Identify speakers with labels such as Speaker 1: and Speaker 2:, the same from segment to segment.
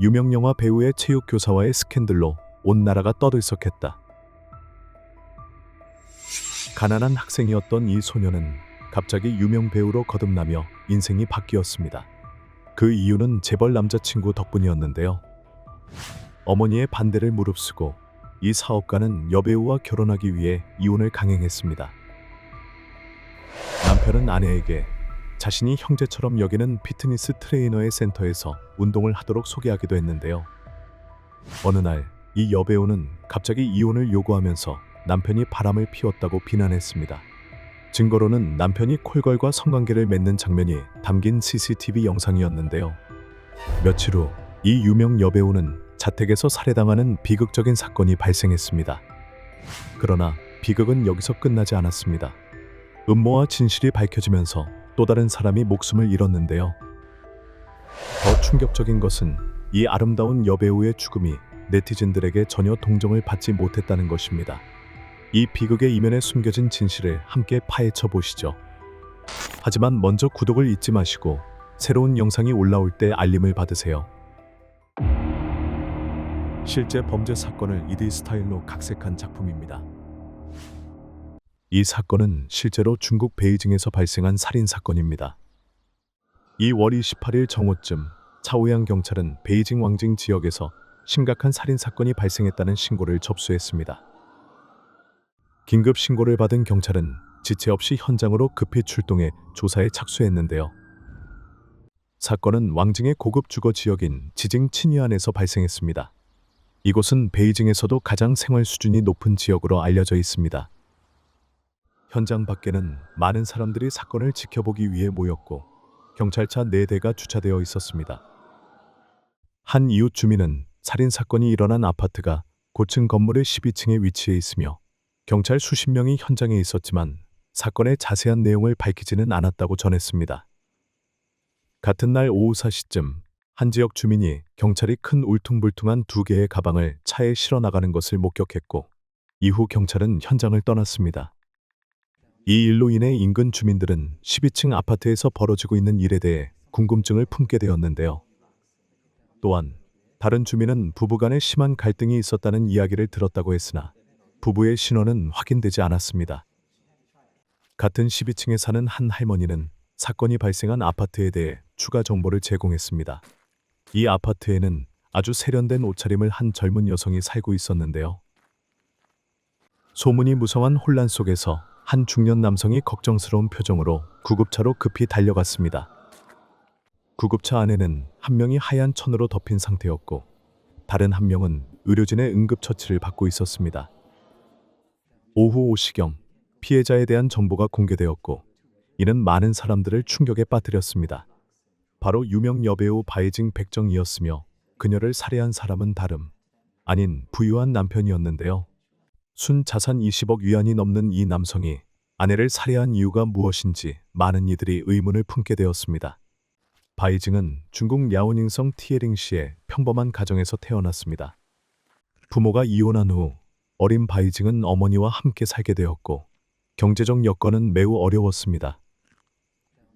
Speaker 1: 유명 영화 배우의 체육 교사와의 스캔들로 온 나라가 떠들썩했다. 가난한 학생이었던 이 소녀는 갑자기 유명 배우로 거듭나며 인생이 바뀌었습니다. 그 이유는 재벌 남자친구 덕분이었는데요. 어머니의 반대를 무릅쓰고 이 사업가는 여배우와 결혼하기 위해 이혼을 강행했습니다. 남편은 아내에게 자신이 형제처럼 여기는 피트니스 트레이너의 센터에서 운동을 하도록 소개하기도 했는데요. 어느 날 이 여배우는 갑자기 이혼을 요구하면서 남편이 바람을 피웠다고 비난했습니다. 증거로는 남편이 콜걸과 성관계를 맺는 장면이 담긴 CCTV 영상이었는데요. 며칠 후 이 유명 여배우는 자택에서 살해당하는 비극적인 사건이 발생했습니다. 그러나 비극은 여기서 끝나지 않았습니다. 음모와 진실이 밝혀지면서 또 다른 사람이 목숨을 잃었는데요. 더 충격적인 것은 이 아름다운 여배우의 죽음이 네티즌들에게 전혀 동정을 받지 못했다는 것입니다. 이 비극의 이면에 숨겨진 진실을 함께 파헤쳐 보시죠. 하지만 먼저 구독을 잊지 마시고 새로운 영상이 올라올 때 알림을 받으세요. 실제 범죄 사건을 2D 스타일로 각색한 작품입니다. 이 사건은 실제로 중국 베이징에서 발생한 살인 사건입니다. 2월 28일 정오쯤 차오양 경찰은 베이징 왕징 지역에서 심각한 살인 사건이 발생했다는 신고를 접수했습니다. 긴급 신고를 받은 경찰은 지체 없이 현장으로 급히 출동해 조사에 착수했는데요. 사건은 왕징의 고급 주거 지역인 지징 친위안에서 발생했습니다. 이곳은 베이징에서도 가장 생활 수준이 높은 지역으로 알려져 있습니다. 현장 밖에는 많은 사람들이 사건을 지켜보기 위해 모였고 경찰차 4대가 주차되어 있었습니다. 한 이웃 주민은 살인 사건이 일어난 아파트가 고층 건물의 12층에 위치해 있으며 경찰 수십 명이 현장에 있었지만 사건의 자세한 내용을 밝히지는 않았다고 전했습니다. 같은 날 오후 4시쯤 한 지역 주민이 경찰이 큰 울퉁불퉁한 2개의 가방을 차에 실어 나가는 것을 목격했고 이후 경찰은 현장을 떠났습니다. 이 일로 인해 인근 주민들은 12층 아파트에서 벌어지고 있는 일에 대해 궁금증을 품게 되었는데요. 또한 다른 주민은 부부간에 심한 갈등이 있었다는 이야기를 들었다고 했으나 부부의 신원은 확인되지 않았습니다. 같은 12층에 사는 한 할머니는 사건이 발생한 아파트에 대해 추가 정보를 제공했습니다. 이 아파트에는 아주 세련된 옷차림을 한 젊은 여성이 살고 있었는데요. 소문이 무성한 혼란 속에서 한 중년 남성이 걱정스러운 표정으로 구급차로 급히 달려갔습니다. 구급차 안에는 한 명이 하얀 천으로 덮인 상태였고 다른 한 명은 의료진의 응급처치를 받고 있었습니다. 오후 5시경 피해자에 대한 정보가 공개되었고 이는 많은 사람들을 충격에 빠뜨렸습니다. 바로 유명 여배우 바이징 백정이었으며 그녀를 살해한 사람은 다름 아닌 부유한 남편이었는데요. 순 자산 20억 위안이 넘는 이 남성이 아내를 살해한 이유가 무엇인지 많은 이들이 의문을 품게 되었습니다. 바이징은 중국 랴오닝성 티에링시의 평범한 가정에서 태어났습니다. 부모가 이혼한 후 어린 바이징은 어머니와 함께 살게 되었고 경제적 여건은 매우 어려웠습니다.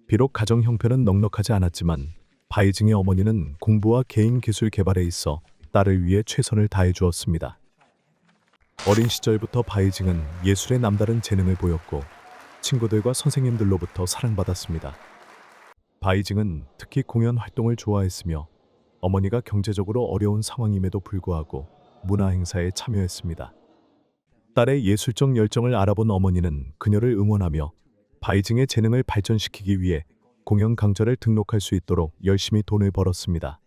Speaker 1: 비록 가정 형편은 넉넉하지 않았지만 바이징의 어머니는 공부와 개인 기술 개발에 있어 딸을 위해 최선을 다해 주었습니다. 어린 시절부터 바이징은 예술에 남다른 재능을 보였고 친구들과 선생님들로부터 사랑받았습니다. 바이징은 특히 공연 활동을 좋아했으며 어머니가 경제적으로 어려운 상황임에도 불구하고 문화 행사에 참여했습니다. 딸의 예술적 열정을 알아본 어머니는 그녀를 응원하며 바이징의 재능을 발전시키기 위해 공연 강좌를 등록할 수 있도록 열심히 돈을 벌었습니다.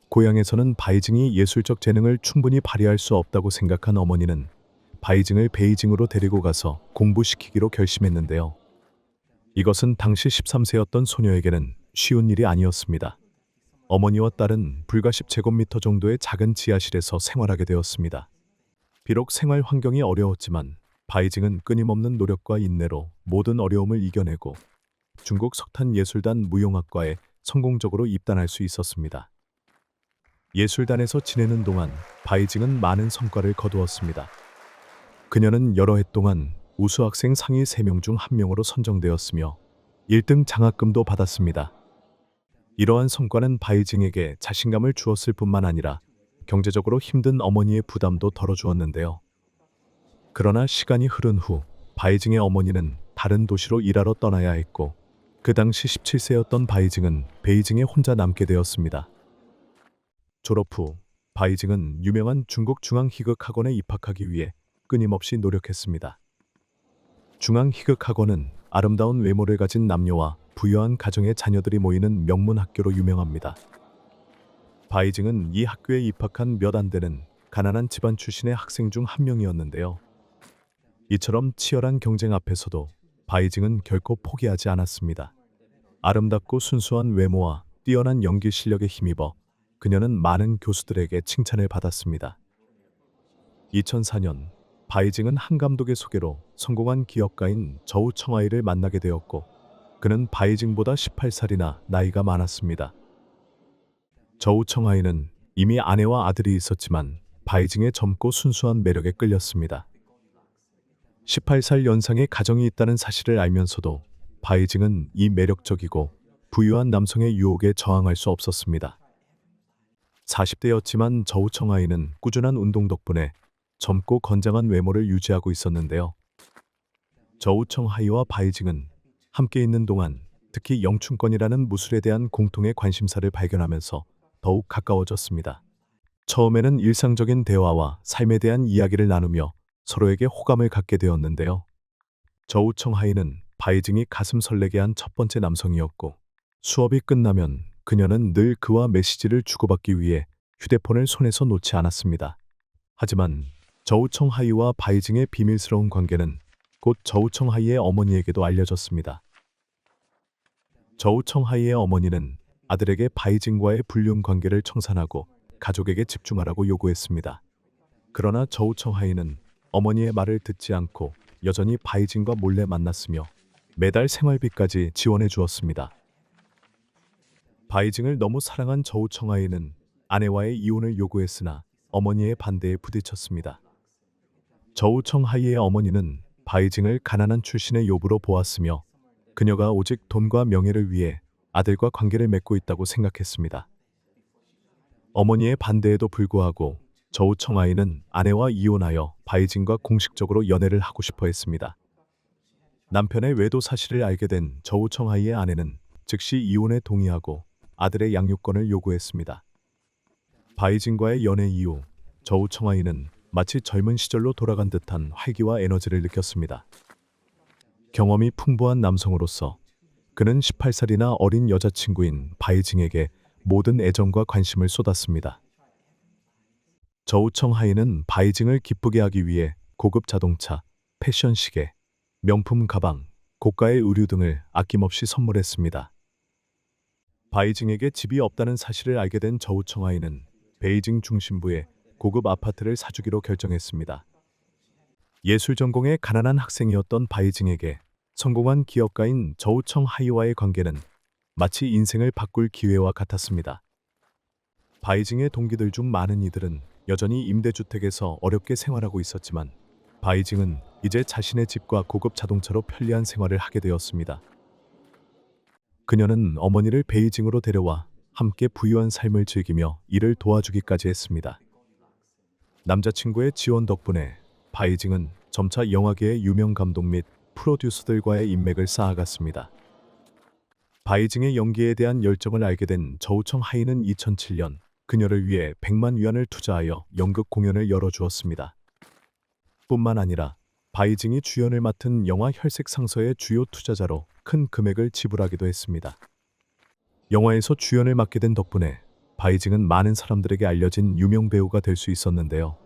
Speaker 1: 고향에서는 바이징이 예술적 재능을 충분히 발휘할 수 없다고 생각한 어머니는 바이징을 베이징으로 데리고 가서 공부시키기로 결심했는데요. 이것은 당시 13세였던 소녀에게는 쉬운 일이 아니었습니다. 어머니와 딸은 불과 10제곱미터 정도의 작은 지하실에서 생활하게 되었습니다. 비록 생활 환경이 어려웠지만 바이징은 끊임없는 노력과 인내로 모든 어려움을 이겨내고 중국 석탄예술단 무용학과에 성공적으로 입단할 수 있었습니다. 예술단에서 지내는 동안 바이징은 많은 성과를 거두었습니다. 그녀는 여러 해 동안 우수학생 상위 3명 중 1명으로 선정되었으며 1등 장학금도 받았습니다. 이러한 성과는 바이징에게 자신감을 주었을 뿐만 아니라 경제적으로 힘든 어머니의 부담도 덜어주었는데요. 그러나 시간이 흐른 후 바이징의 어머니는 다른 도시로 일하러 떠나야 했고, 그 당시 17세였던 바이징은 베이징에 혼자 남게 되었습니다. 졸업 후 바이징은 유명한 중국 중앙희극학원에 입학하기 위해 끊임없이 노력했습니다. 중앙희극학원은 아름다운 외모를 가진 남녀와 부유한 가정의 자녀들이 모이는 명문 학교로 유명합니다. 바이징은 이 학교에 입학한 몇 안 되는 가난한 집안 출신의 학생 중 한 명이었는데요. 이처럼 치열한 경쟁 앞에서도 바이징은 결코 포기하지 않았습니다. 아름답고 순수한 외모와 뛰어난 연기 실력에 힘입어 그녀는 많은 교수들에게 칭찬을 받았습니다. 2004년 바이징은 한 감독의 소개로 성공한 기업가인 저우 청하이를 만나게 되었고, 그는 바이징보다 18살이나 나이가 많았습니다. 저우 청하이는 이미 아내와 아들이 있었지만 바이징의 젊고 순수한 매력에 끌렸습니다. 18살 연상의 가정이 있다는 사실을 알면서도 바이징은 이 매력적이고 부유한 남성의 유혹에 저항할 수 없었습니다. 40대였지만 저우 청하이는 꾸준한 운동 덕분에 젊고 건장한 외모를 유지하고 있었는데요. 저우 청하이와 바이징은 함께 있는 동안 특히 영춘권이라는 무술에 대한 공통의 관심사를 발견하면서 더욱 가까워졌습니다. 처음에는 일상적인 대화와 삶에 대한 이야기를 나누며 서로에게 호감을 갖게 되었는데요. 저우 청하이는 바이징이 가슴 설레게 한 첫 번째 남성이었고, 수업이 끝나면 그녀는 늘 그와 메시지를 주고받기 위해 휴대폰을 손에서 놓지 않았습니다. 하지만 저우 청하이와 바이징의 비밀스러운 관계는 곧 저우 청하이의 어머니에게도 알려졌습니다. 저우 청하이의 어머니는 아들에게 바이징과의 불륜 관계를 청산하고 가족에게 집중하라고 요구했습니다. 그러나 저우 청하이는 어머니의 말을 듣지 않고 여전히 바이징과 몰래 만났으며 매달 생활비까지 지원해 주었습니다. 바이징을 너무 사랑한 저우 청하이는 아내와의 이혼을 요구했으나 어머니의 반대에 부딪혔습니다. 저우 청하이의 어머니는 바이징을 가난한 출신의 요부로 보았으며 그녀가 오직 돈과 명예를 위해 아들과 관계를 맺고 있다고 생각했습니다. 어머니의 반대에도 불구하고 저우 청하이는 아내와 이혼하여 바이징과 공식적으로 연애를 하고 싶어 했습니다. 남편의 외도 사실을 알게 된 저우 청하이의 아내는 즉시 이혼에 동의하고 아들의 양육권을 요구했습니다. 바이징과의 연애 이후 저우 청하이는 마치 젊은 시절로 돌아간 듯한 활기와 에너지를 느꼈습니다. 경험이 풍부한 남성으로서 그는 18살이나 어린 여자친구인 바이징에게 모든 애정과 관심을 쏟았습니다. 저우 청하이는 바이징을 기쁘게 하기 위해 고급 자동차, 패션 시계, 명품 가방, 고가의 의류 등을 아낌없이 선물했습니다. 바이징에게 집이 없다는 사실을 알게 된 저우 청하이는 베이징 중심부에 고급 아파트를 사주기로 결정했습니다. 예술 전공의 가난한 학생이었던 바이징에게 성공한 기업가인 저우 청하이와의 관계는 마치 인생을 바꿀 기회와 같았습니다. 바이징의 동기들 중 많은 이들은 여전히 임대주택에서 어렵게 생활하고 있었지만 바이징은 이제 자신의 집과 고급 자동차로 편리한 생활을 하게 되었습니다. 그녀는 어머니를 베이징으로 데려와 함께 부유한 삶을 즐기며 이를 도와주기까지 했습니다. 남자친구의 지원 덕분에 바이징은 점차 영화계의 유명 감독 및 프로듀서들과의 인맥을 쌓아갔습니다. 바이징의 연기에 대한 열정을 알게 된 저우 청하이는 2007년 그녀를 위해 100만 위안을 투자하여 연극 공연을 열어주었습니다. 뿐만 아니라 바이징이 주연을 맡은 영화 혈색상서의 주요 투자자로 큰 금액을 지불하기도 했습니다. 영화에서 주연을 맡게 된 덕분에 바이징은 많은 사람들에게 알려진 유명 배우가 될 수 있었는데요.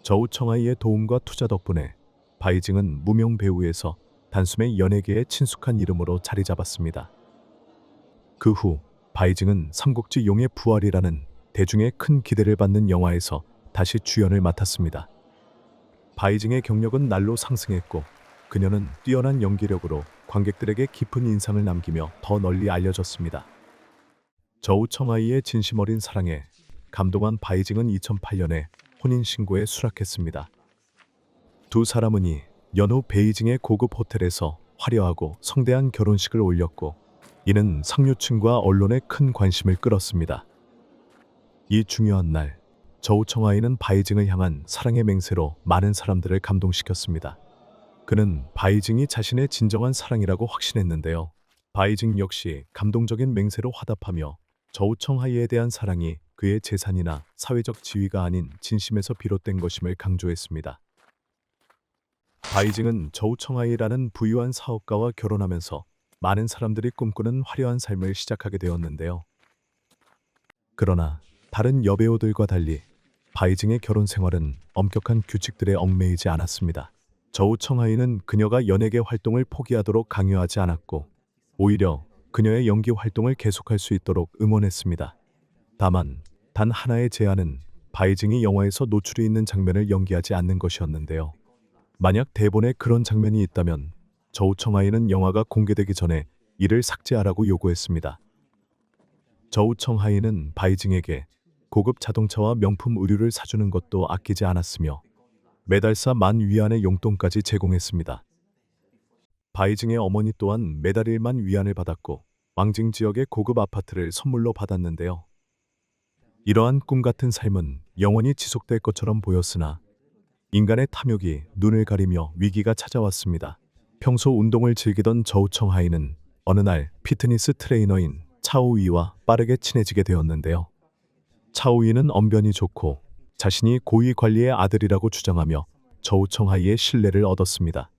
Speaker 1: 저우 청하이의 도움과 투자 덕분에 바이징은 무명 배우에서 단숨에 연예계의 친숙한 이름으로 자리 잡았습니다. 그 후 바이징은 삼국지 용의 부활이라는 대중의 큰 기대를 받는 영화에서 다시 주연을 맡았습니다. 바이징의 경력은 날로 상승했고 그녀는 뛰어난 연기력으로 관객들에게 깊은 인상을 남기며 더 널리 알려졌습니다. 저우 청하이의 진심 어린 사랑에 감동한 바이징은 2008년에 혼인신고에 수락했습니다. 두 사람은 연후 베이징의 고급 호텔에서 화려하고 성대한 결혼식을 올렸고 이는 상류층과 언론의 큰 관심을 끌었습니다. 이 중요한 날, 저우청하이는 바이징을 향한 사랑의 맹세로 많은 사람들을 감동시켰습니다. 그는 바이징이 자신의 진정한 사랑이라고 확신했는데요. 바이징 역시 감동적인 맹세로 화답하며 저우청하이에 대한 사랑이 그의 재산이나 사회적 지위가 아닌 진심에서 비롯된 것임을 강조했습니다. 바이징은 저우청하이라는 부유한 사업가와 결혼하면서 많은 사람들이 꿈꾸는 화려한 삶을 시작하게 되었는데요. 그러나 다른 여배우들과 달리 바이징의 결혼 생활은 엄격한 규칙들에 얽매이지 않았습니다. 저우청하이는 그녀가 연예계 활동을 포기하도록 강요하지 않았고 오히려 그녀의 연기 활동을 계속할 수 있도록 응원했습니다. 다만 단 하나의 제한은 바이징이 영화에서 노출이 있는 장면을 연기하지 않는 것이었는데요. 만약 대본에 그런 장면이 있다면 저우청하이는 영화가 공개되기 전에 이를 삭제하라고 요구했습니다. 저우청하이는 바이징에게 고급 자동차와 명품 의류를 사주는 것도 아끼지 않았으며 매달 4만 위안의 용돈까지 제공했습니다. 바이징의 어머니 또한 매달 1만 위안을 받았고 왕징 지역의 고급 아파트를 선물로 받았는데요. 이러한 꿈 같은 삶은 영원히 지속될 것처럼 보였으나 인간의 탐욕이 눈을 가리며 위기가 찾아왔습니다. 평소 운동을 즐기던 저우청하이는 어느 날 피트니스 트레이너인 차오이와 빠르게 친해지게 되었는데요. 차오이는 언변이 좋고 자신이 고위 관리의 아들이라고 주장하며 저우청하이의 신뢰를 얻었습니다.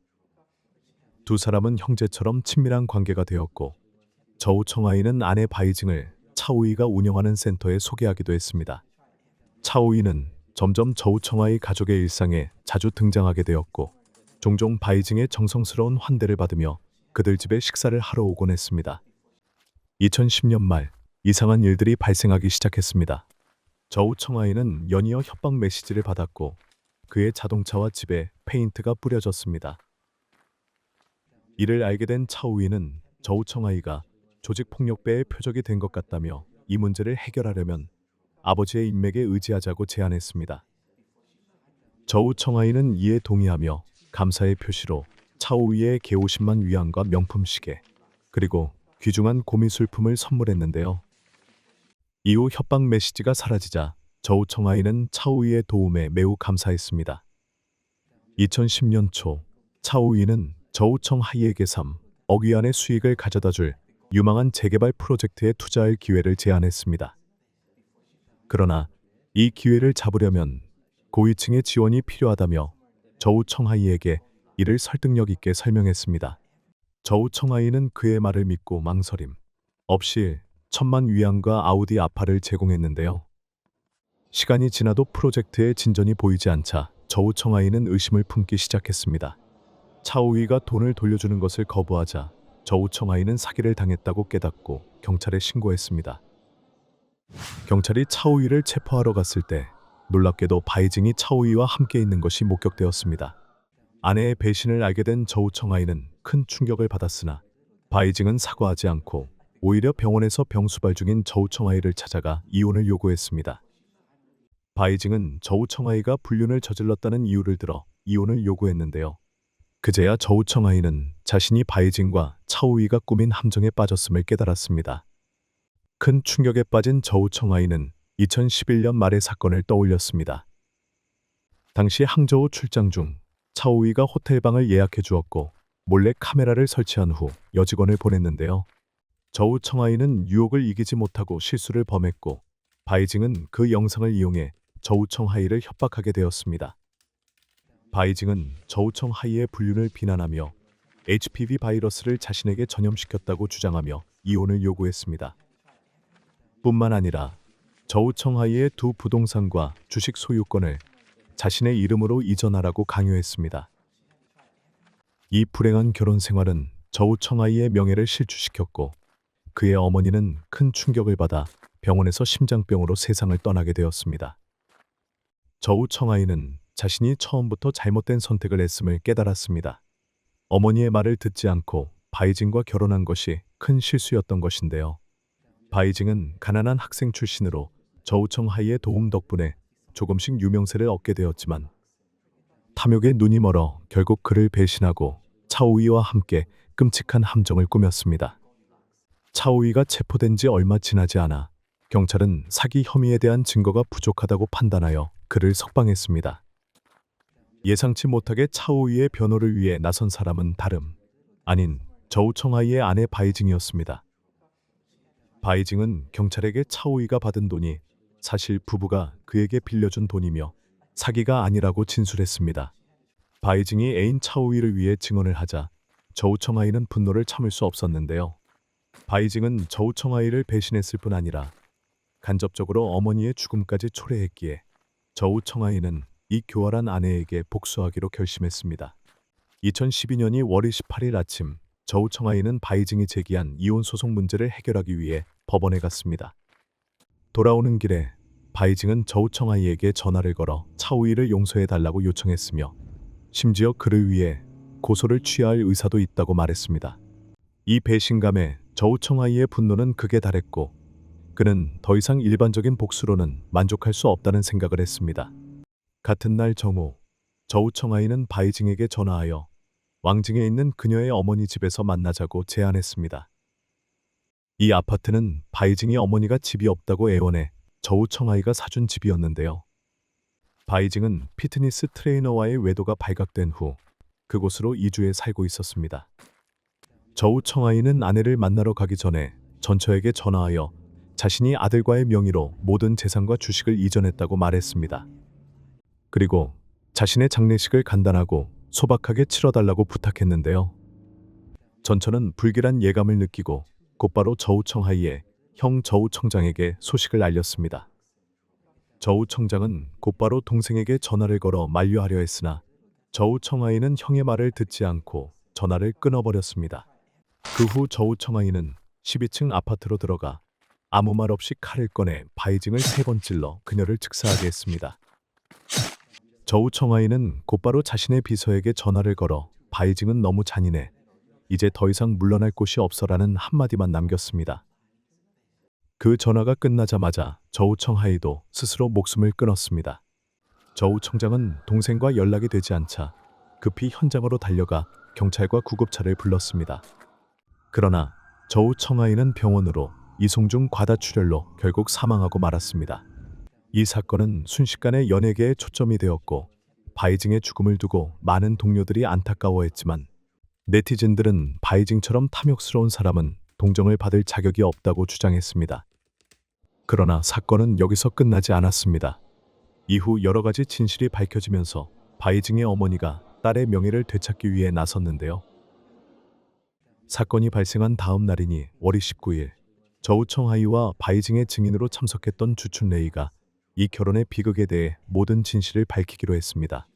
Speaker 1: 두 사람은 형제처럼 친밀한 관계가 되었고 저우청하이는 아내 바이징을 차오이가 운영하는 센터에 소개하기도 했습니다. 차오이는 점점 저우청하이 가족의 일상에 자주 등장하게 되었고 종종 바이징의 정성스러운 환대를 받으며 그들 집에 식사를 하러 오곤 했습니다. 2010년 말 이상한 일들이 발생하기 시작했습니다. 저우청하이는 연이어 협박 메시지를 받았고 그의 자동차와 집에 페인트가 뿌려졌습니다. 이를 알게 된 차오이는 저우청하이가 조직폭력배의 표적이 된 것 같다며 이 문제를 해결하려면 아버지의 인맥에 의지하자고 제안했습니다. 저우청하이는 이에 동의하며 감사의 표시로 차오이의 개 50만 위안과 명품 시계 그리고 귀중한 고미술품을 선물했는데요. 이후 협박 메시지가 사라지자 저우청하이는 차오이의 도움에 매우 감사했습니다. 2010년 초 차오이는 저우청하이에게 3억 위안의 수익을 가져다줄 유망한 재개발 프로젝트에 투자할 기회를 제안했습니다. 그러나 이 기회를 잡으려면 고위층의 지원이 필요하다며 저우청하이에게 이를 설득력 있게 설명했습니다. 저우청하이는 그의 말을 믿고 망설임 없이 1,000만 위안과 아우디 아파를 제공했는데요. 시간이 지나도 프로젝트의 진전이 보이지 않자 저우청하이는 의심을 품기 시작했습니다. 차오이가 돈을 돌려주는 것을 거부하자 저우청하이는 사기를 당했다고 깨닫고 경찰에 신고했습니다. 경찰이 차오이를 체포하러 갔을 때 놀랍게도 바이징이 차오이와 함께 있는 것이 목격되었습니다. 아내의 배신을 알게 된 저우청하이는 큰 충격을 받았으나 바이징은 사과하지 않고 오히려 병원에서 병수발 중인 저우청하이를 찾아가 이혼을 요구했습니다. 바이징은 저우청하이가 불륜을 저질렀다는 이유를 들어 이혼을 요구했는데요. 그제야 저우청하이는 자신이 바이징과 차오이가 꾸민 함정에 빠졌음을 깨달았습니다. 큰 충격에 빠진 저우청하이는 2011년 말의 사건을 떠올렸습니다. 당시 항저우 출장 중 차오이가 호텔방을 예약해 주었고 몰래 카메라를 설치한 후 여직원을 보냈는데요. 저우청하이는 유혹을 이기지 못하고 실수를 범했고 바이징은 그 영상을 이용해 저우청하이를 협박하게 되었습니다. 바이징은 저우청하이의 불륜을 비난하며 HPV 바이러스를 자신에게 전염시켰다고 주장하며 이혼을 요구했습니다. 뿐만 아니라 저우청하이의 두 부동산과 주식 소유권을 자신의 이름으로 이전하라고 강요했습니다. 이 불행한 결혼 생활은 저우청하이의 명예를 실추시켰고 그의 어머니는 큰 충격을 받아 병원에서 심장병으로 세상을 떠나게 되었습니다. 저우청하이는 자신이 처음부터 잘못된 선택을 했음을 깨달았습니다. 어머니의 말을 듣지 않고 바이징과 결혼한 것이 큰 실수였던 것인데요. 바이징은 가난한 학생 출신으로 저우청하이의 도움 덕분에 조금씩 유명세를 얻게 되었지만 탐욕에 눈이 멀어 결국 그를 배신하고 차오이와 함께 끔찍한 함정을 꾸몄습니다. 차오이가 체포된 지 얼마 지나지 않아 경찰은 사기 혐의에 대한 증거가 부족하다고 판단하여 그를 석방했습니다. 예상치 못하게 차오이의 변호를 위해 나선 사람은 다름 아닌 저우청아이의 아내 바이징이었습니다. 바이징은 경찰에게 차오이가 받은 돈이 사실 부부가 그에게 빌려준 돈이며 사기가 아니라고 진술했습니다. 바이징이 애인 차오이를 위해 증언을 하자 저우청아이는 분노를 참을 수 없었는데요. 바이징은 저우청아이를 배신했을 뿐 아니라 간접적으로 어머니의 죽음까지 초래했기에 저우청아이는 이 교활한 아내에게 복수하기로 결심했습니다. 2012년 2월 18일 아침 저우청아이는 바이징이 제기한 이혼 소송 문제를 해결하기 위해 법원에 갔습니다. 돌아오는 길에 바이징은 저우청아이에게 전화를 걸어 차오이를 용서해달라고 요청했으며 심지어 그를 위해 고소를 취할 의사도 있다고 말했습니다. 이 배신감에 저우청아이의 분노는 극에 달했고 그는 더 이상 일반적인 복수로는 만족할 수 없다는 생각을 했습니다. 같은 날 정오, 저우청아이는 바이징에게 전화하여 왕징에 있는 그녀의 어머니 집에서 만나자고 제안했습니다. 이 아파트는 바이징이 어머니가 집이 없다고 애원해 저우청아이가 사준 집이었는데요. 바이징은 피트니스 트레이너와의 외도가 발각된 후 그곳으로 이주해 살고 있었습니다. 저우청아이는 아내를 만나러 가기 전에 전처에게 전화하여 자신이 아들과의 명의로 모든 재산과 주식을 이전했다고 말했습니다. 그리고 자신의 장례식을 간단하고 소박하게 치러달라고 부탁했는데요. 전처는 불길한 예감을 느끼고 곧바로 저우청아이의 형 저우청장에게 소식을 알렸습니다. 저우청장은 곧바로 동생에게 전화를 걸어 만류하려 했으나 저우청아이는 형의 말을 듣지 않고 전화를 끊어버렸습니다. 그 후 저우청아이는 12층 아파트로 들어가 아무 말 없이 칼을 꺼내 바이징을 3번 찔러 그녀를 즉사하게 했습니다. 저우청아이는 곧바로 자신의 비서에게 전화를 걸어 바이징은 너무 잔인해. 이제 더 이상 물러날 곳이 없어라는 한마디만 남겼습니다. 그 전화가 끝나자마자 저우청아이도 스스로 목숨을 끊었습니다. 저우청장은 동생과 연락이 되지 않자 급히 현장으로 달려가 경찰과 구급차를 불렀습니다. 그러나 저우청아이는 병원으로 이송 중 과다출혈로 결국 사망하고 말았습니다. 이 사건은 순식간에 연예계에 초점이 되었고 바이징의 죽음을 두고 많은 동료들이 안타까워했지만 네티즌들은 바이징처럼 탐욕스러운 사람은 동정을 받을 자격이 없다고 주장했습니다. 그러나 사건은 여기서 끝나지 않았습니다. 이후 여러 가지 진실이 밝혀지면서 바이징의 어머니가 딸의 명예를 되찾기 위해 나섰는데요. 사건이 발생한 다음 날이니 월 19일 저우청아이와 바이징의 증인으로 참석했던 주춘레이가 이 결혼의 비극에 대해 모든 진실을 밝히기로 했습니다.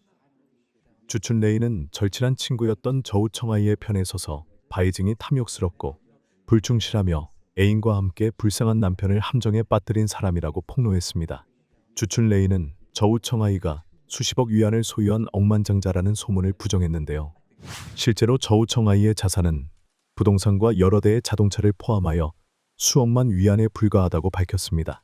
Speaker 1: 주춘레이는 절친한 친구였던 저우청아이의 편에 서서 바이징이 탐욕스럽고 불충실하며 애인과 함께 불쌍한 남편을 함정에 빠뜨린 사람이라고 폭로했습니다. 주춘레이는 저우청아이가 수십억 위안을 소유한 억만장자라는 소문을 부정했는데요. 실제로 저우청아이의 자산은 부동산과 여러 대의 자동차를 포함하여 수억만 위안에 불과하다고 밝혔습니다.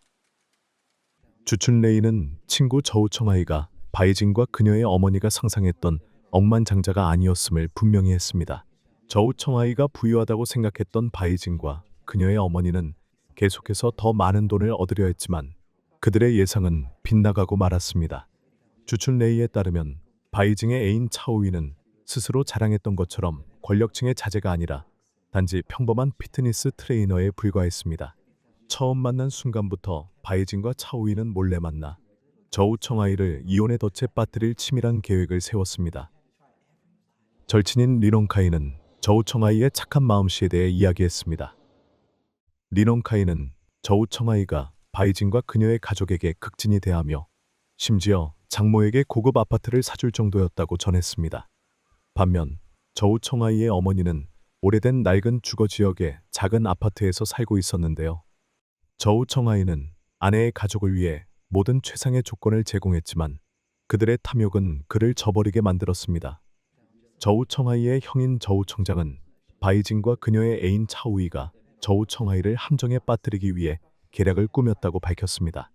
Speaker 1: 주춘레이는 친구 저우청아이가 바이징과 그녀의 어머니가 상상했던 억만장자가 아니었음을 분명히 했습니다. 저우청아이가 부유하다고 생각했던 바이징과 그녀의 어머니는 계속해서 더 많은 돈을 얻으려 했지만 그들의 예상은 빗나가고 말았습니다. 주춘레이에 따르면 바이징의 애인 차오이는 스스로 자랑했던 것처럼 권력층의 자제가 아니라 단지 평범한 피트니스 트레이너에 불과했습니다. 처음 만난 순간부터 바이징과 차오이는 몰래 만나 저우청아이를 이혼의 덫에 빠뜨릴 치밀한 계획을 세웠습니다. 절친인 리논카이는 저우청아이의 착한 마음씨에 대해 이야기했습니다. 리논카이는 저우청아이가 바이징과 그녀의 가족에게 극진히 대하며 심지어 장모에게 고급 아파트를 사줄 정도였다고 전했습니다. 반면 저우청아이의 어머니는 오래된 낡은 주거 지역의 작은 아파트에서 살고 있었는데요. 저우청아이는 아내의 가족을 위해 모든 최상의 조건을 제공했지만 그들의 탐욕은 그를 저버리게 만들었습니다. 저우청아이의 형인 저우청장은 바이징과 그녀의 애인 차오이가 저우청아이를 함정에 빠뜨리기 위해 계략을 꾸몄다고 밝혔습니다.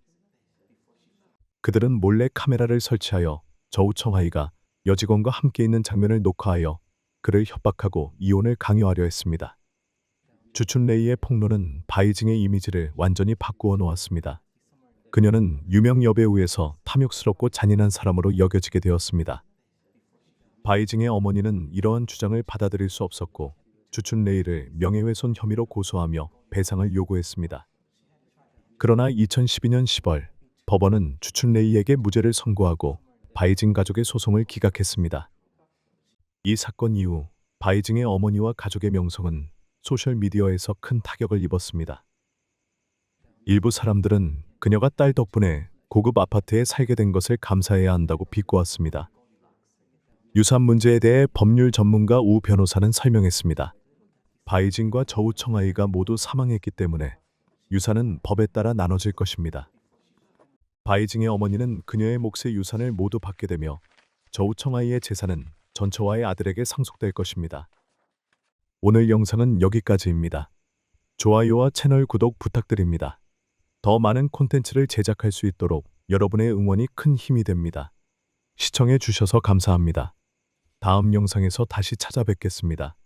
Speaker 1: 그들은 몰래 카메라를 설치하여 저우청아이가 여직원과 함께 있는 장면을 녹화하여 그를 협박하고 이혼을 강요하려 했습니다. 주춘레이의 폭로는 바이징의 이미지를 완전히 바꾸어 놓았습니다. 그녀는 유명 여배우에서 탐욕스럽고 잔인한 사람으로 여겨지게 되었습니다. 바이징의 어머니는 이러한 주장을 받아들일 수 없었고 주춘레이를 명예훼손 혐의로 고소하며 배상을 요구했습니다. 그러나 2012년 10월 법원은 주춘레이에게 무죄를 선고하고 바이징 가족의 소송을 기각했습니다. 이 사건 이후 바이징의 어머니와 가족의 명성은 소셜미디어에서 큰 타격을 입었습니다. 일부 사람들은 그녀가 딸 덕분에 고급 아파트에 살게 된 것을 감사해야 한다고 비꼬았습니다. 유산 문제에 대해 법률 전문가 우 변호사는 설명했습니다. 바이징과 저우 청아이가 모두 사망했기 때문에 유산은 법에 따라 나눠질 것입니다. 바이징의 어머니는 그녀의 몫의 유산을 모두 받게 되며 저우 청아이의 재산은 전처와의 아들에게 상속될 것입니다. 오늘 영상은 여기까지입니다. 좋아요와 채널 구독 부탁드립니다. 더 많은 콘텐츠를 제작할 수 있도록 여러분의 응원이 큰 힘이 됩니다. 시청해 주셔서 감사합니다. 다음 영상에서 다시 찾아뵙겠습니다.